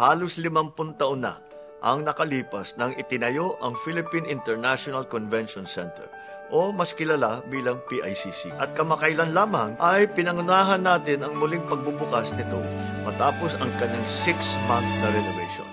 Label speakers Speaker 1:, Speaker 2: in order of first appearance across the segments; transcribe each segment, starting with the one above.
Speaker 1: Halos 50 taon na ang nakalipas nang itinayo ang Philippine International Convention Center o mas kilala bilang PICC. At kamakailan lamang ay pinangunahan natin ang muling pagbubukas nito matapos ang kanyang 6-month na renovation.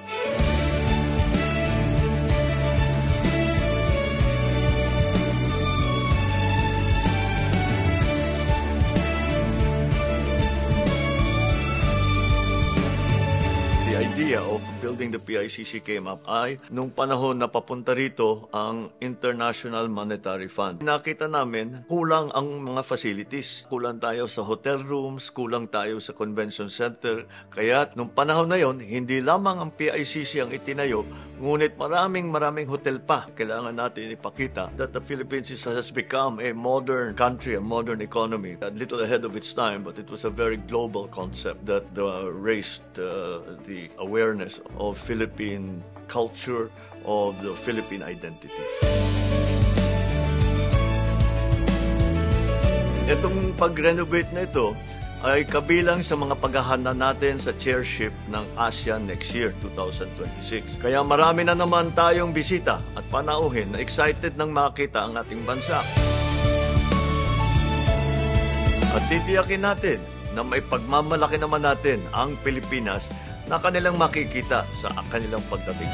Speaker 1: Idea of building the PICC came up ay nung panahon na papunta rito ang International Monetary Fund. Nakita namin kulang ang mga facilities. Kulang tayo sa hotel rooms, kulang tayo sa convention center. Kaya nung panahon na yon, hindi lamang ang PICC ang itinayo, ngunit maraming hotel pa. Kailangan natin ipakita that the Philippines has become a modern country, a modern economy. A little ahead of its time, but it was a very global concept that raised the awareness of Philippine culture, of the Philippine identity. Itong pag-renovate na ito ay kabilang sa mga paghahanda natin sa chairship ng ASEAN next year, 2026. Kaya marami na naman tayong bisita at panauhin na excited nang makita ang ating bansa. At titiyakin natin na may pagmamalaki naman natin ang Pilipinas na kanilang makikita sa kanilang pagdating.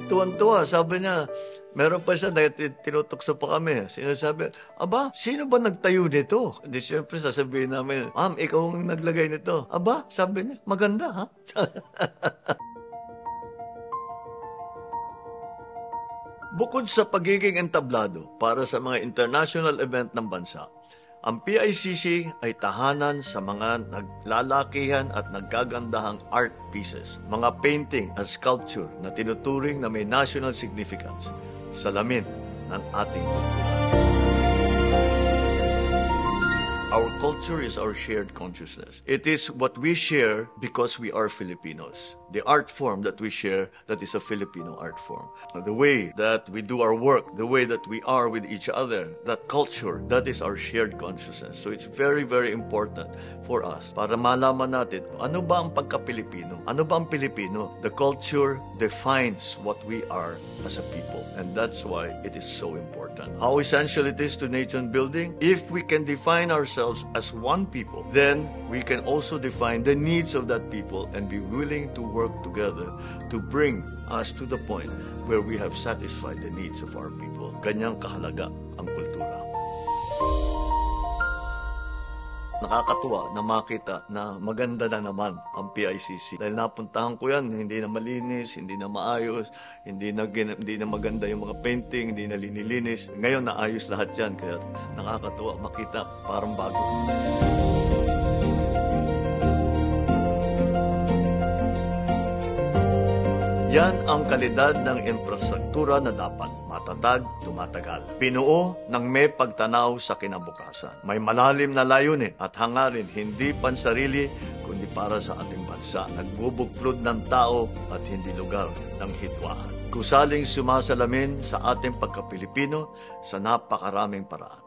Speaker 1: Tuwan-tuwa, sabi niya, meron pa siya, tinutokso pa kami. Sinasabi, aba, sino ba nagtayo nito? Di siyempre sasabihin namin, ma'am, ikaw ang naglagay nito. Aba, sabi niya, maganda ha? Bukod sa pagiging entablado para sa mga international event ng bansa, ang PICC ay tahanan sa mga naglalakihan at naggagandahang art pieces, mga painting at sculpture na tinuturing na may national significance, salamin ng ating kultura. Our culture is our shared consciousness. It is what we share because we are Filipinos. The art form that we share, that is a Filipino art form. The way that we do our work, the way that we are with each other, that culture, that is our shared consciousness. So it's very important for us para malaman natin, ano ba ang pagka-Pilipino? Ano ba ang Pilipino? The culture defines what we are as a people. And that's why it is so important. How essential it is to nation building? If we can define ourselves as one people, then we can also define the needs of that people and be willing to work together to bring us to the point where we have satisfied the needs of our people. Ganyang kahalaga ang kultura. Nakakatuwa na makita na maganda na naman ang PICC. Dahil napuntahan ko yan, hindi na malinis, hindi na maayos, hindi na maganda yung mga painting, hindi na linilinis. Ngayon naayos lahat yan, kaya nakakatuwa makita parang bago. Yan ang kalidad ng infrastruktura na dapat matatag, tumatagal. Binuo ng may pagtanaw sa kinabukasan. May malalim na layunin at hangarin, hindi pansarili, kundi para sa ating bansa. Nagbubuklod ng tao at hindi lugar ng hidwaan. Gusaling sumasalamin sa ating pagka-Pilipino sa napakaraming paraan.